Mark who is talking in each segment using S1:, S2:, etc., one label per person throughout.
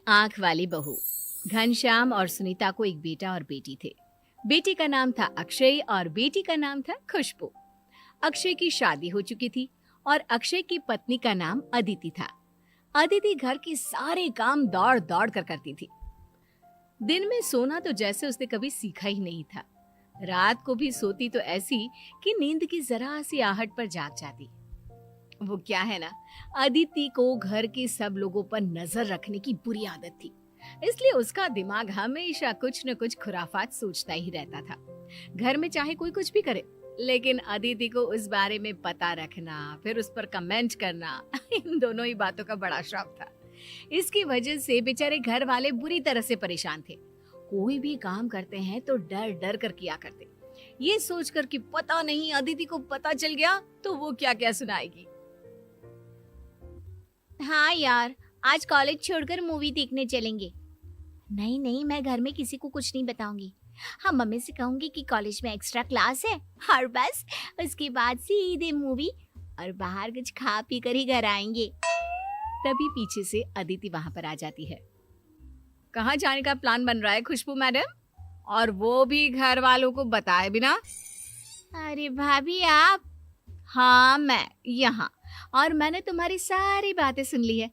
S1: आंख वाली बहू। घनश्याम और सुनीता को एक बेटा और बेटी थे। बेटे का नाम था अक्षय और बेटी का नाम था खुशबू। अक्षय की शादी हो चुकी थी और अक्षय की पत्नी का नाम अदिति था। अदिति घर के सारे काम दौड़ दौड़ कर करती थी। दिन में सोना तो जैसे उसने कभी सीखा ही नहीं था। रात को भी सोती तो ऐसी कि नींद की जरा सी आहट पर जाग जाती। वो क्या है ना, अदिति को घर के सब लोगों पर नजर रखने की बुरी आदत थी, इसलिए उसका दिमाग हमेशा कुछ न कुछ खुराफात सोचता ही रहता था। घर में चाहे कोई कुछ भी करे, लेकिन अदिति को उस बारे में पता रखना, फिर उस पर कमेंट करना इन दोनों ही बातों का बड़ा शौक था। इसकी वजह से बेचारे घर वाले बुरी तरह से परेशान थे। कोई भी काम करते हैं तो डर डर कर किया करते, ये सोचकर कि पता नहीं अदिति को पता चल गया तो वो क्या क्या सुनाएगी।
S2: हाँ यार, आज कॉलेज छोड़कर मूवी देखने चलेंगे। नहीं नहीं, मैं घर में किसी को कुछ नहीं बताऊंगी। हाँ, मम्मी से कहूंगी कि कॉलेज में एक्स्ट्रा क्लास है और बस उसके बाद सीधे मूवी और बाहर कुछ खा पी कर ही घर आएंगे।
S1: तभी पीछे से अदिति वहां पर आ जाती है। कहाँ जाने का प्लान बन रहा है खुशबू मैडम, और वो भी घर वालों को बताए बिना?
S2: अरे भाभी आप?
S1: हाँ मैं यहाँ, और मैंने तुम्हारी सारी बातें सुन ली है।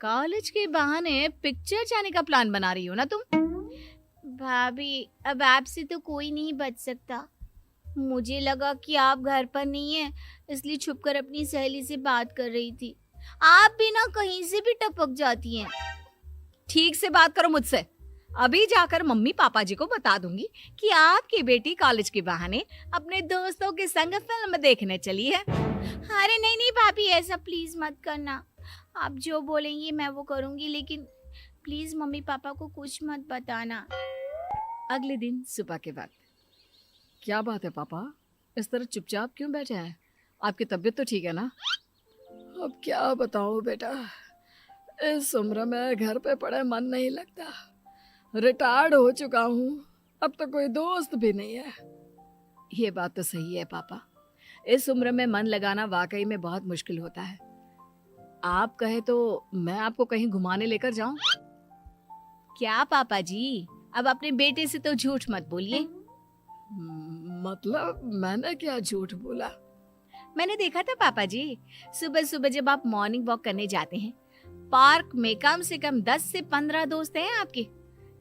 S1: कॉलेज के बहाने पिक्चर जाने का प्लान बना रही हो ना तुम?
S2: भाभी, अब आपसे तो कोई नहीं बच सकता। मुझे लगा कि आप घर पर नहीं है, इसलिए छुपकर अपनी सहेली से बात कर रही थी। आप भी ना कहीं से भी टपक जाती हैं।
S1: ठीक से बात करो मुझसे। अभी जाकर मम्मी पापा जी को बता दूंगी कि आपकी बेटी कॉलेज के बहाने अपने दोस्तों के संग फिल्म देखने चली है।
S2: अरे नहीं नहीं भाभी, ऐसा प्लीज मत करना। आप जो बोलेंगी मैं वो करूंगी, लेकिन प्लीज मम्मी पापा को कुछ मत बताना।
S1: अगले दिन सुबह के वक्त, क्या बात है पापा, इस तरह चुपचाप क्यों बैठे हैं? आपकी तबीयत तो ठीक है ना? अब क्या बताऊं बेटा, इस उम्र में घर पे पड़े मन नहीं लगता। रिटायर्ड हो चुका हूँ, अब तो कोई दोस्त भी नहीं है। ये बात तो सही है पापा, इस उम्र में मन लगाना वाकई में बहुत मुश्किल होता है। आप कहे तो मैं आपको कहीं घुमाने लेकर जाऊं? क्या पापा जी, अब अपने बेटे से तो झूठ मत बोलिए। मतलब मैंने क्या झूठ बोला? मैंने देखा था पापा जी, सुबह सुबह जब आप मॉर्निंग वॉक करने जाते हैं, पार्क में कम से कम 10 से 15 दोस्त हैं आपके।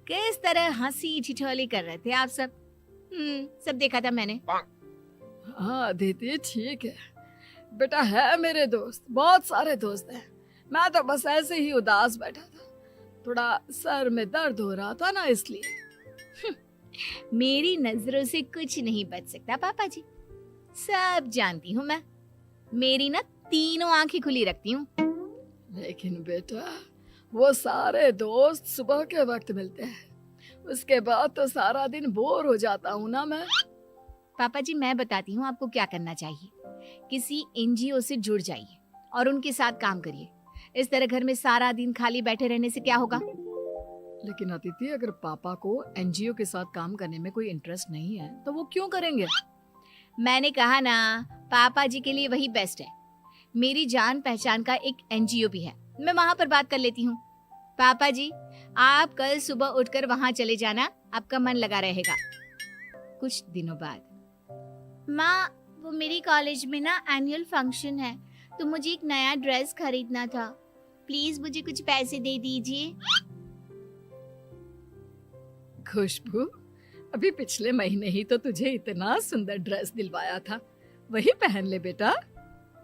S1: किस तरह हंसी ठिठोली कर रहे थे आप सब। सब देखा था मैंने। हाँ दीदी ठीक है बेटा, है मेरे दोस्त, बहुत सारे दोस्त हैं। मैं तो बस ऐसे ही उदास बैठा था, थोड़ा सर में दर्द हो रहा था ना, इसलिए। मेरी नजरों से कुछ नहीं बच सकता पापा जी, सब जानती हूँ मैं। मेरी ना तीनों आंखें खुली रखती हूँ। लेकिन बेटा, वो सारे दोस्त सुबह के वक्त मिलते हैं, उसके बाद तो सारा दिन बोर हो जाता हूँ ना मैं। पापा जी मैं बताती हूँ आपको क्या करना चाहिए। किसी एनजीओ से जुड़ जाइए और उनके साथ काम करिए। इस तरह घर में सारा दिन खाली बैठे रहने से क्या होगा? लेकिन अदिति, अगर पापा को एनजीओ के साथ काम करने में कोई इंटरेस्ट नहीं है तो वो क्यों करेंगे? मैंने कहा ना, पापा जी के लिए वही बेस्ट है। मेरी जान पहचान का एक एनजीओ भी है, मैं वहां पर बात कर लेती हूँ। पापा जी, आप कल सुबह उठकर वहां चले जाना, आपका मन लगा रहेगा। कुछ दिनों बाद,
S2: माँ, वो मेरी कॉलेज में ना एनुअल फंक्शन है, तो मुझे एक नया ड्रेस खरीदना था। प्लीज मुझे कुछ पैसे दे दीजिए।
S1: खुशबू, अभी पिछले महीने ही तो तुझे इतना सुंदर ड्रेस दिलवाया था, वही पहन ले बेटा।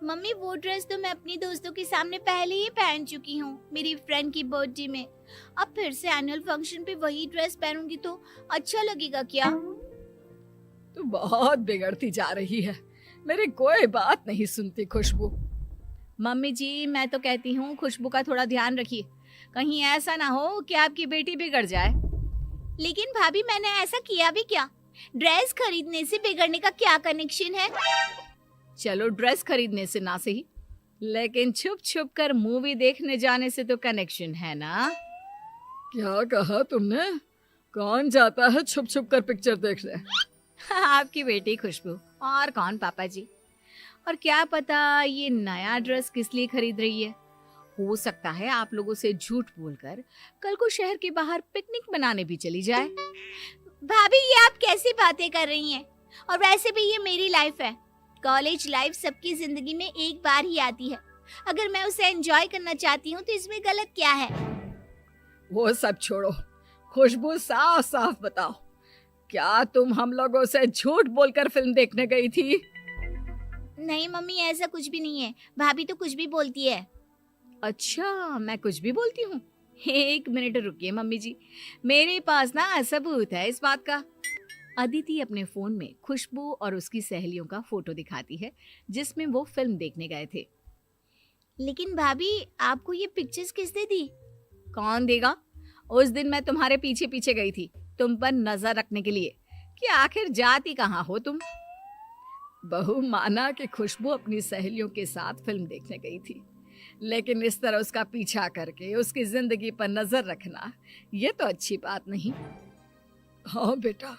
S2: मम्मी, वो ड्रेस तो मैं अपनी दोस्तों के सामने पहले ही पहन चुकी हूँ, मेरी फ्रेंड की बर्थडे में। अब फिर से एनुअल फंक्शन पे वही ड्रेस पहनूंगी तो अच्छा लगेगा क्या?
S1: तू बहुत बिगड़ती जा रही है, मेरी कोई बात नहीं सुनती खुशबू। मम्मी जी, मैं तो कहती हूँ खुशबू का थोड़ा ध्यान रखिए, कहीं ऐसा ना हो कि आपकी बेटी बिगड़ जाए।
S2: लेकिन भाभी, मैंने ऐसा किया भी क्या? ड्रेस खरीदने से बिगड़ने का क्या कनेक्शन है?
S1: चलो ड्रेस खरीदने से ना सही, लेकिन छुप छुप कर मूवी देखने जाने से तो कनेक्शन है ना। क्या कहा तुमने? कौन जाता है छुप छुप कर पिक्चर देखने? आपकी बेटी खुशबू, और कौन पापा जी। और क्या पता ये नया ड्रेस किस लिए खरीद रही है, हो सकता है आप लोगों से झूठ बोलकर कल को शहर के बाहर पिकनिक मनाने भी चली जाए।
S2: भाभी ये आप कैसी बातें कर रही हैं? और वैसे भी ये मेरी लाइफ है। कॉलेज लाइफ सबकी जिंदगी में एक बार ही आती है। अगर मैं उसे एंजॉय करना चाहती हूँ तो इसमें गलत क्या है?
S3: वो सब छोड़ो, खुशबू साफ साफ बताओ, क्या तुम हम लोगों से झूठ बोलकर फिल्म देखने गई थी?
S2: नहीं मम्मी, ऐसा कुछ भी नहीं है। भाभी तो कुछ भी बोलती है।
S1: अच्छा, मैं कुछ भी बोलती हूँ? एक मिनट रुकिए मम्मी जी, मेरे पास ना सबूत है इस बात का। अदिति अपने फोन में खुशबू और उसकी सहेलियों का फोटो दिखाती है जिसमें वो फिल्म देखने गए थे।
S2: लेकिन भाभी, आपको ये पिक्चर्स किसने दी?
S1: कौन देगा? उस दिन मैं तुम्हारे पीछे पीछे गई थी तुम पर नजर रखने के लिए कि आखिर जाती कहाँ हो तुम।
S3: बहू, माना कि खुशबू अपनी सहेलियों के साथ फिल्म देखने गई थी, लेकिन इस तरह उसका पीछा करके उसकी जिंदगी पर नजर रखना ये तो अच्छी बात नहीं। हाँ बेटा,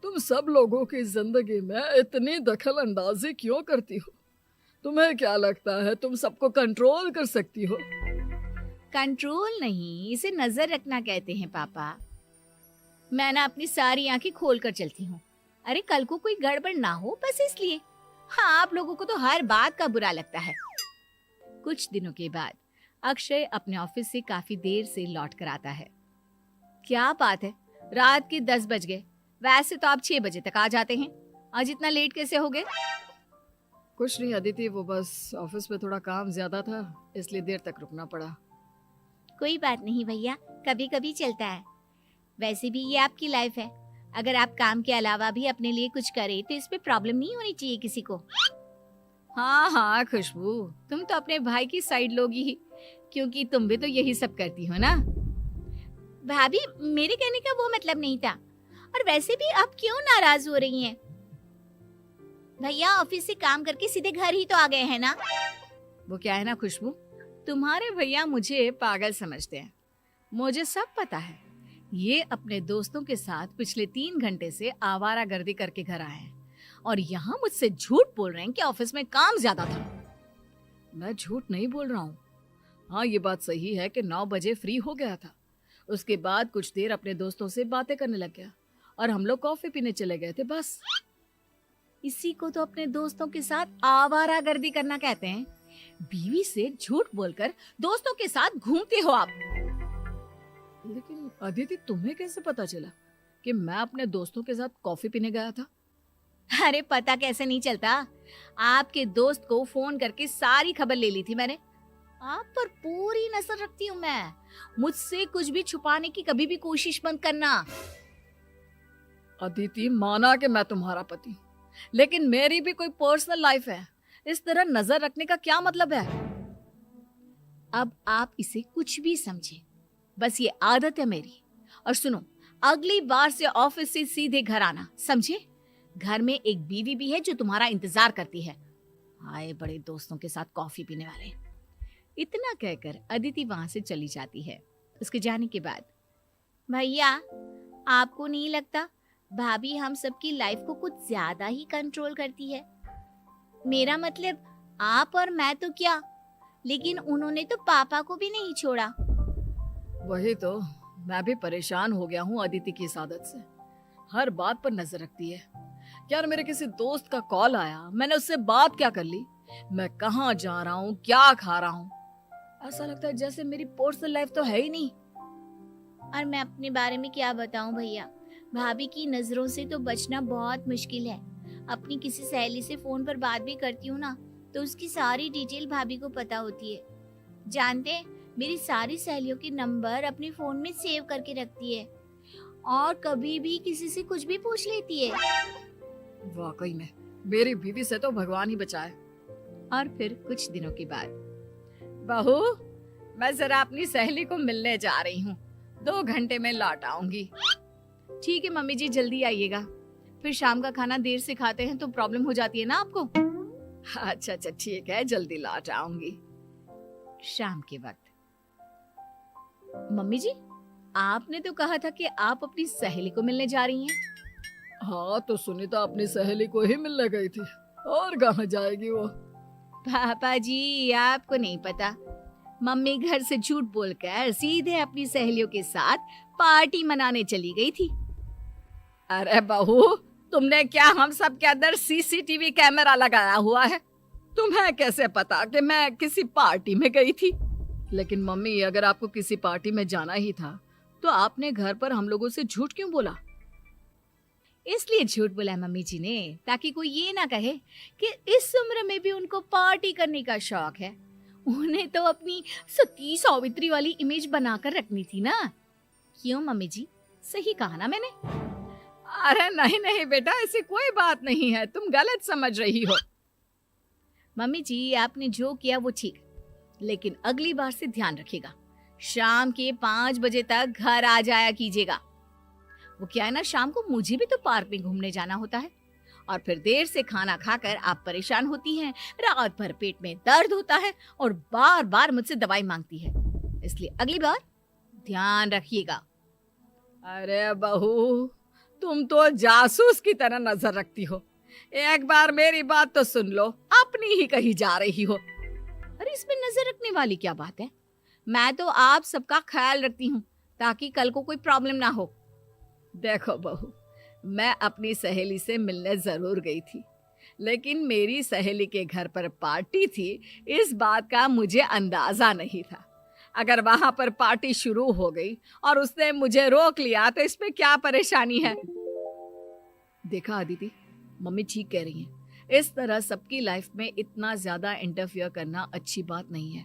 S3: तुम सब लोगों की जिंदगी में इतनी दखल अंदाजी क्यों करती हो? तुम्हें क्या लगता है तुम सबको कंट्रोल कर सकती हो?
S1: कंट्रोल नहीं, इसे नजर रखना कहते हैं पापा। मैं ना अपनी सारी आंखें खोल कर चलती हूँ। अरे कल को कोई गड़बड़ ना हो, बस इसलिए। हाँ, आप लोगों को तो हर बात का बुरा लगता है। कुछ दिनों के बाद अक्षय अपने ऑफिस से काफी देर से लौट कर आता है। क्या बात है, रात के 10 बज गए। वैसे तो आप 6 बजे तक आ जाते हैं, आज इतना लेट कैसे हो गए?
S3: कुछ नहीं अदिति, वो बस ऑफिस में थोड़ा काम ज्यादा था, इसलिए देर तक रुकना पड़ा।
S2: कोई बात नहीं भैया, कभी कभी चलता है। वैसे भी ये आपकी लाइफ है। अगर आप काम के अलावा भी अपने लिए कुछ करें तो इसमें प्रॉब्लम नहीं होनी चाहिए किसी को।
S1: हाँ हाँ खुशबू, तुम तो अपने भाई की साइड लोगी ही, क्योंकि तुम भी तो यही सब करती हो ना।
S2: भाभी, मेरे कहने का वो मतलब नहीं था। और वैसे भी आप क्यों नाराज हो रही हैं? भैया ऑफिस से काम करके सीधे घर ही तो आ गए हैं ना।
S1: वो क्या है ना खुशबू, तुम्हारे भैया मुझे पागल समझते हैं। मुझे सब पता है। ये अपने दोस्तों के साथ पिछले 3 घंटे से आवारागर्दी करके घर आए हैं और यहाँ मुझसे झूठ बोल रहे हैं कि ऑफिस में काम ज्यादा था।
S3: मैं झूठ नहीं बोल रहा हूँ। हाँ, ये बात सही है कि 9 बजे फ्री हो गया था। उसके बाद कुछ देर अपने दोस्तों से बातें करने लग गया और हम लोग कॉफी पीने चले गए थे, बस।
S1: इसी को तो अपने दोस्तों के साथ आवारागर्दी करना कहते हैं। बीवी से झूठ बोलकर दोस्तों के साथ घूमते हो आप।
S3: लेकिन अदिति, तुम्हें कैसे पता चला कि मैं अपने दोस्तों के साथ कॉफी पीने गया था?
S1: अरे पता कैसे नहीं चलता, आपके दोस्त को फोन करके सारी खबर ले ली थी मैंने। आप पर पूरी नजर रखती हूँ मैं। मुझसे कुछ भी छुपाने की कभी भी कोशिश मत करना।
S3: अदिति, माना कि मैं तुम्हारा पति, लेकिन मेरी भी कोई पर्सनल लाइफ है। इस तरह नजर रखने का क्या मतलब है?
S1: अब आप इसे कुछ भी समझे, बस ये आदत है मेरी। और सुनो, अगली बार से ऑफिस से सीधे घर आना, समझे? घर में एक बीवी भी है जो तुम्हारा इंतजार करती है। आए बड़े दोस्तों के साथ कॉफी पीने वाले। इतना कहकर अदिति वहां से चली जाती है। उसके जाने के बाद,
S2: भैया, आपको नहीं लगता भाभी हम सबकी लाइफ को कुछ ज्यादा ही कंट्रोल करती है? मेरा मतलब, आप और मैं तो क्या, लेकिन उन्होंने तो पापा को भी नहीं छोड़ा।
S3: वही तो, मैं भी परेशान हो गया हूँ अदिति की इस आदत से। हर बात पर नजर रखती है। यार, मेरे किसी दोस्त का कॉल आया, मैंने उससे बात क्या कर ली, मैं कहाँ जा रहा हूँ, क्या खा रहा हूँ, ऐसा लगता है जैसे मेरी पर्सनल लाइफ तो है ही नहीं।
S2: और मैं अपने बारे में क्या बताऊं भैया, भाभी की नजरों से तो बचना बहुत मुश्किल है। अपनी किसी सहेली से फोन पर बात भी करती हूँ ना, तो उसकी सारी डिटेल भाभी को पता होती है। जानते हैं, मेरी सारी सहेलियों के नंबर अपने फोन में सेव करके रखती है और कभी भी किसी से कुछ भी पूछ लेती है।
S3: वाकई में मेरी बीवी से तो भगवान ही बचाए।
S1: और फिर कुछ दिनों के बाद, बहू, मैं जरा अपनी सहेली को मिलने जा रही हूँ, 2 घंटे में लौट आऊंगी। ठीक है मम्मी जी, जल्दी आइएगा, फिर शाम का खाना देर से खाते हैं तो प्रॉब्लम हो जाती है ना आपको।
S3: अच्छा अच्छा, ठीक है, जल्दी लौट आऊंगी।
S1: शाम के वक्त, मम्मी जी, आपने तो कहा था कि आप अपनी सहेली को मिलने जा रही हैं।
S3: हाँ, तो सुनीता अपनी सहेली को ही मिलने गई थी, और कहाँ जाएगी वो।
S1: पापा जी, आपको नहीं पता, मम्मी घर से झूठ बोलकर सीधे अपनी सहेलियों के साथ पार्टी मनाने चली गई थी।
S3: अरे बहू, तुमने क्या हम सब के अंदर सीसीटीवी कैमरा लगाया हुआ है? तुम्हें कैसे पता कि मैं किसी पार्टी में गई थी? लेकिन मम्मी, अगर आपको किसी पार्टी में जाना ही था तो आपने घर पर हम लोगों से झूठ क्यों बोला?
S1: इसलिए झूठ बोला है मम्मी जी ने, ताकि कोई ये ना कहे कि इस उम्र में भी उनको पार्टी करने का शौक है। उन्हें तो अपनी सती सावित्री वाली इमेज बनाकर रखनी थी ना। क्यों मम्मी जी, सही कहा ना मैंने?
S3: अरे नहीं नहीं बेटा, ऐसी कोई बात नहीं है, तुम गलत समझ रही हो।
S1: मम्मी जी, आपने जो किया वो ठीक, लेकिन अगली बार से ध्यान रखिएगा, शाम के 5 बजे तक घर आ जाया कीजिएगा। वो क्या है ना, शाम को मुझे भी तो पार्क में घूमने जाना होता है, और फिर देर से खाना खाकर आप परेशान होती हैं, रात भर पेट में दर्द होता है और बार बार मुझसे दवाई मांगती है। इसलिए अगली बार ध्यान रखिएगा।
S3: अरे बहू, तुम तो जासूस की तरह नजर रखती हो। एक बार मेरी बात तो सुन लो, अपनी ही कहीं जा रही हो।
S1: अरे इसमें नजर रखने वाली क्या बात है? मैं तो आप सबका ख्याल रखती हूँ ताकि कल को कोई प्रॉब्लम ना हो।
S3: देखो बहू, मैं अपनी सहेली से मिलने जरूर गई थी, लेकिन मेरी सहेली के घर पर पार्टी थी, इस बात का मुझे अंदाजा नहीं था। अगर वहां पर पार्टी शुरू हो गई और उसने मुझे रोक लिया तो इसमें क्या परेशानी है? देखा अदिति, मम्मी ठीक कह रही हैं। इस तरह सबकी लाइफ में इतना ज्यादा इंटरफियर करना अच्छी बात नहीं है।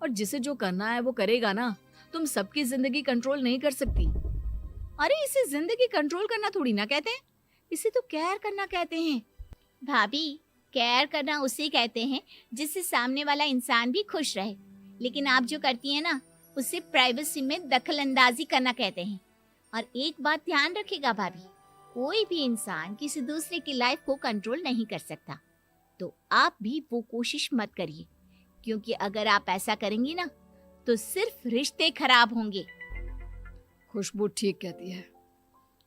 S3: और जिसे जो करना है वो करेगा ना। तुम सबकी जिंदगी कंट्रोल नहीं कर सकती। अरे इसे जिंदगी कंट्रोल करना थोड़ी ना कहते हैं, इसे तो केयर करना कहते हैं।
S2: भाभी, केयर करना उसे कहते हैं जिससे सामने वाला इंसान भी खुश रहे, लेकिन आप जो करती हैं ना, उसे प्राइवेसी में दखल अंदाजी करना कहते हैं। और एक बात ध्यान रखिएगा भाभी, कोई भी इंसान किसी दूसरे की लाइफ को कंट्रोल नहीं कर सकता, तो आप भी वो कोशिश मत करिए, क्योंकि अगर आप ऐसा करेंगी ना तो सिर्फ रिश्ते खराब होंगे।
S3: खुशबू ठीक कहती है,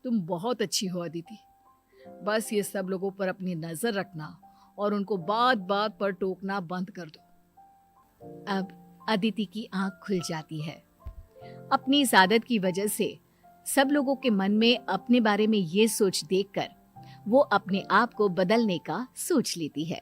S3: तुम बहुत अच्छी हो अदिति। बस ये सब लोगों पर अपनी नजर रखना और उनको बात बात पर टोकना बंद कर दो।
S1: अब अदिति की आंख खुल जाती है। अपनी इस आदत की वजह से सब लोगों के मन में अपने बारे में ये सोच देखकर वो अपने आप को बदलने का सोच लेती है।